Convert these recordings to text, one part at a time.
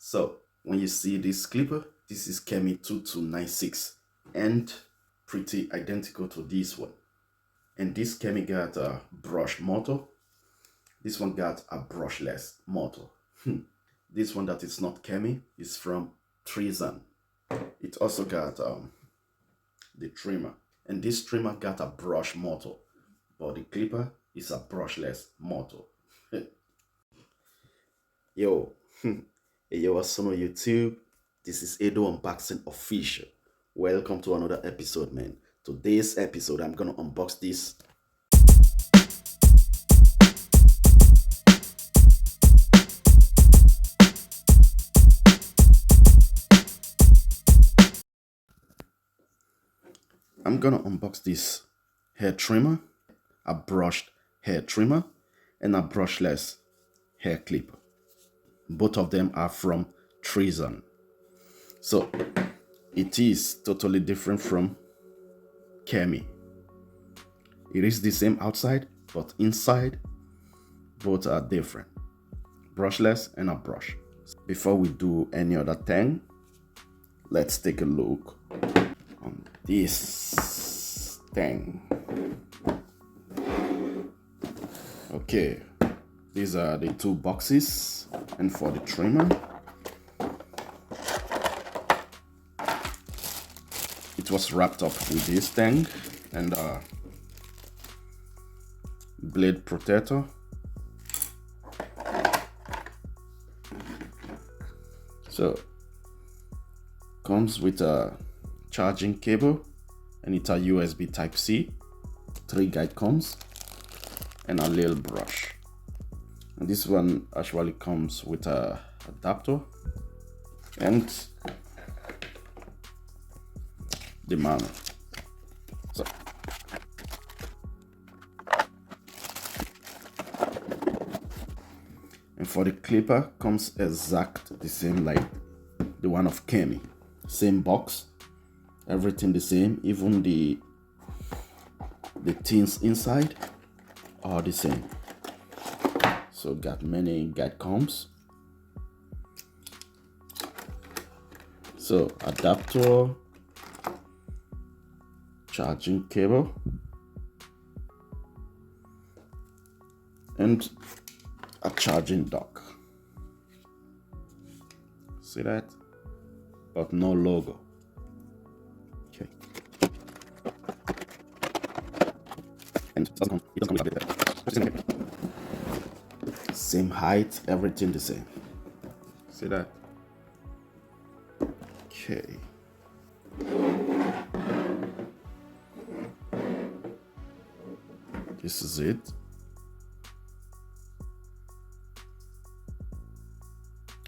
So when you see this clipper, this is Kemi 2296 and pretty identical to this one. And this Kemi got a brush motor. This one got a brushless motor. This one that is not Kemi is from Trisan. It also got the trimmer. And this trimmer got a brush motor. But the clipper is a brushless motor. Yo, hey yo, what's up on YouTube? This is Edo Unboxing Official. Welcome to another episode, man. Today's episode, I'm gonna unbox this. I'm gonna unbox this hair trimmer, a brushed hair trimmer, and a brushless hair clipper. Both of them are from Trisan. So it is totally different from Kemi. It is the same outside, but inside both are different. Brushless and a brush. Before we do any other thing, let's take a look on this thing. Okay, these are the two boxes, and for the trimmer, it was wrapped up with this thing and blade protector. So comes with a charging cable, and it's a USB Type-C, 3 guide combs, and a little brush. And this one actually comes with a adapter and the manual. So and for the clipper comes exact the same like the one of Kemi. Same box, everything the same, even the things inside are the same. So got many guide combs. So adapter, charging cable, and a charging dock. See that? But no logo. Okay. And it doesn't come with a same height, everything the same. See that? Okay. This is it.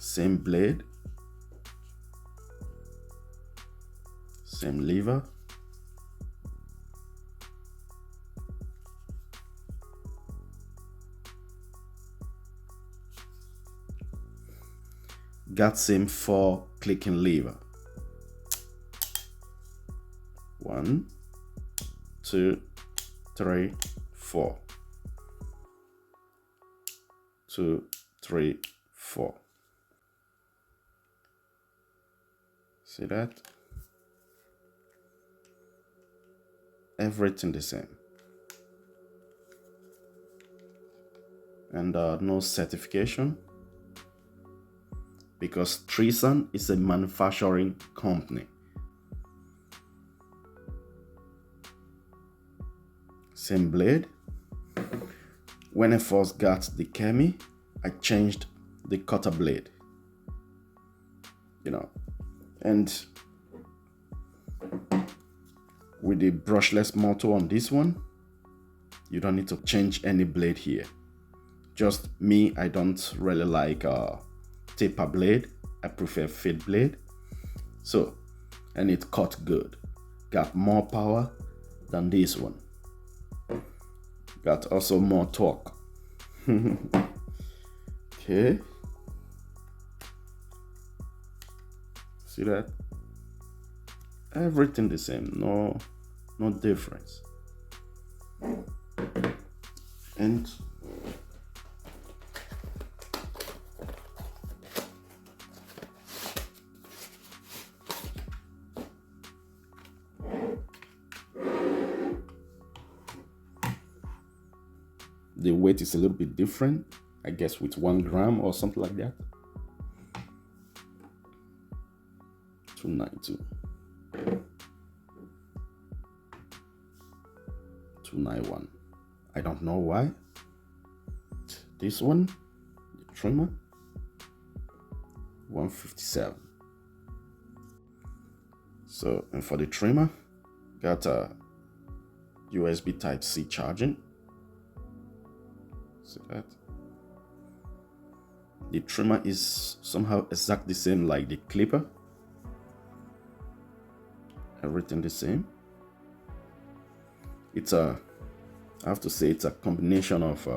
Same blade, same lever, got same 4 clicking lever. 1, 2, 3, 4. 2, 3, 4. See that? Everything the same. And no certification, because Trisan is a manufacturing company. Same blade. When I first got the Kemi, I changed the cutter blade, and with the brushless motor on this one, you don't need to change any blade here. Just me, I don't really like taper blade. I prefer fade blade. So, and it cut good. Got more power than this one. Got also more torque. Okay. See that? Everything the same, no difference. And the weight is a little bit different, I guess with 1 gram or something like that. 292. 291. I don't know why. This one, the trimmer, 157. So, and for the trimmer, got a USB Type-C charging. See that? The trimmer is somehow exactly the same like the clipper. Everything the same. It's a, I have to say, it's a combination of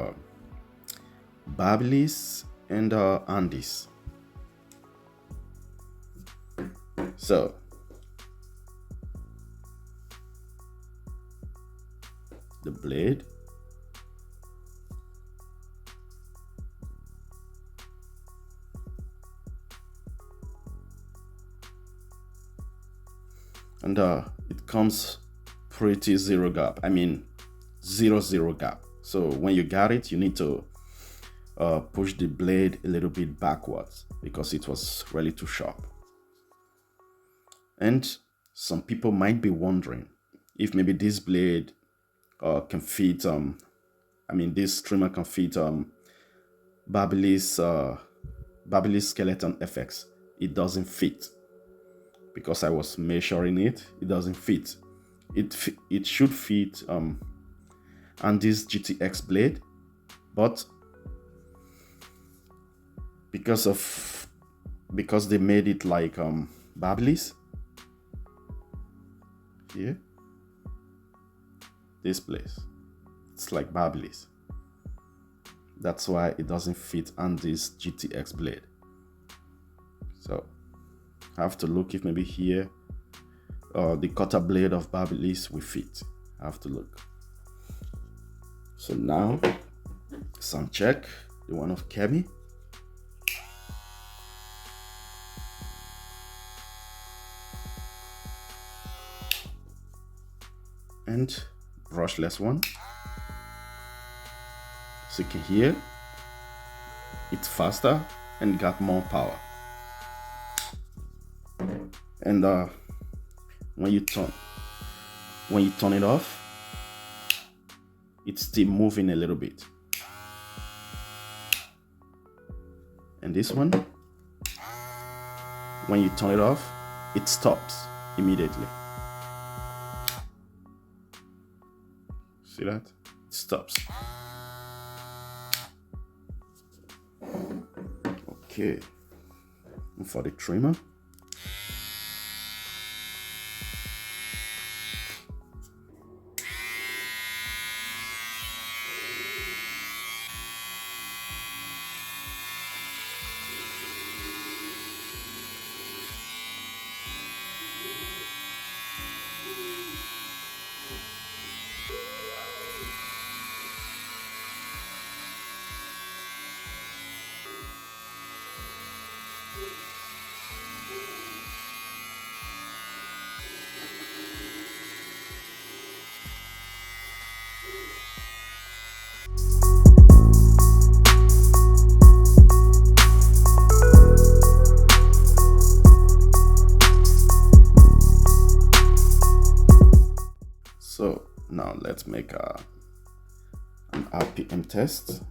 Babyliss and Andes. So the blade, and it comes pretty zero gap. I mean, zero gap. So when you got it, you need to push the blade a little bit backwards because it was really too sharp. And some people might be wondering if maybe this blade can fit, I mean, this trimmer can fit Babyliss Skeleton FX. It doesn't fit because I was measuring it. It doesn't fit. It should fit Andes GTX blade, but because they made it like Babyliss, here, this place, it's like Babyliss. That's why it doesn't fit Andes GTX blade. So I have to look if maybe here the cutter blade of Babyliss will fit. I have to look. So now sound check, the one of Kemi. And brushless one. So you can hear it's faster and got more power. And when you turn it off, it's still moving a little bit. And this one, when you turn it off, it stops immediately. See that? It stops. Okay. And for the trimmer, so now let's make an RPM test.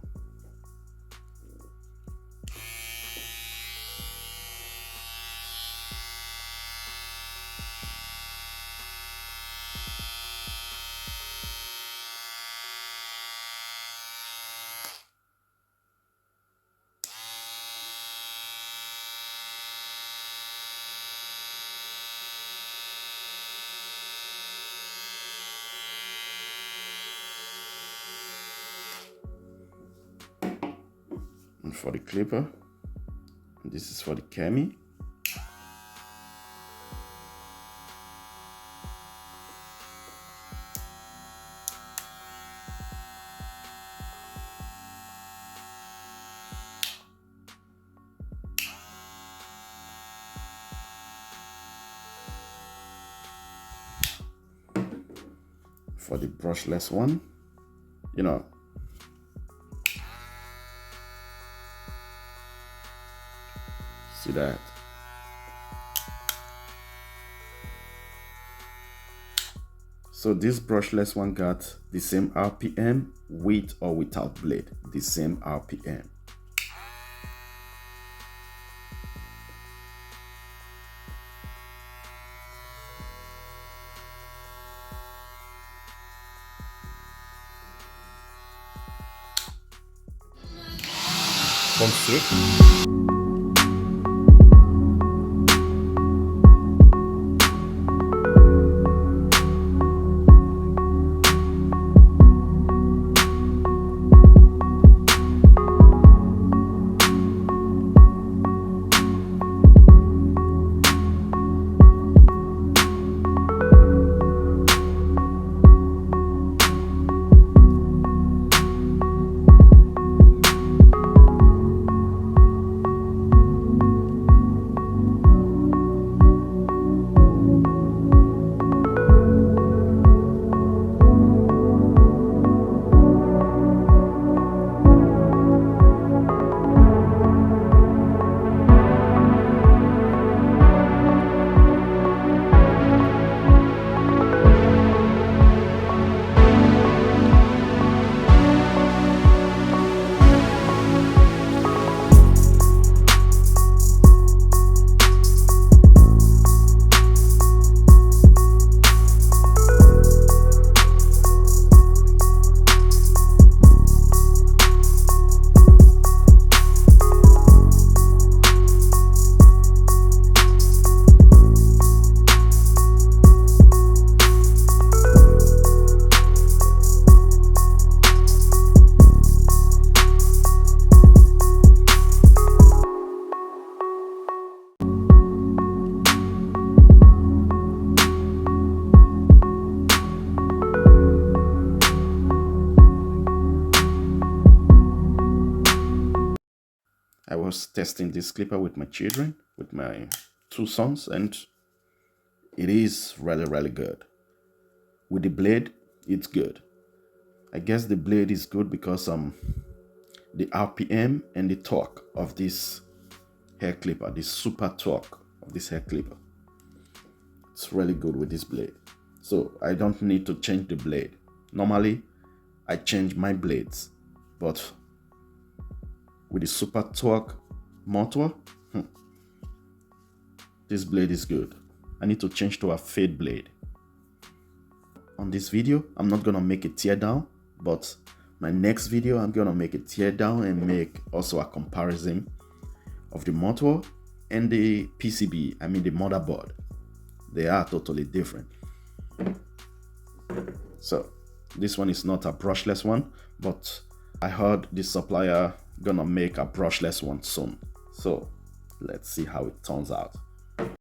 And for the clipper, this is for the Kemi. For the brushless one, you know, See that? So this brushless one got the same RPM with or without blade, the same RPM. Kommst zurück. I was testing this clipper with my children, with my 2 sons, and it is really good. With the blade, it's good. I guess the blade is good because the RPM and the torque of this hair clipper, the super torque of this hair clipper, it's really good with this blade. So I don't need to change the blade. Normally, I change my blades, but with the super torque motor, this blade is good. I need to change to a fade blade. On this video, I'm not gonna make a tear down, but my next video, I'm gonna make a tear down and make also a comparison of the motor and the PCB, I mean the motherboard. They are totally different. So this one is not a brushless one, but I heard this supplier gonna make a brushless one soon. So let's see how it turns out.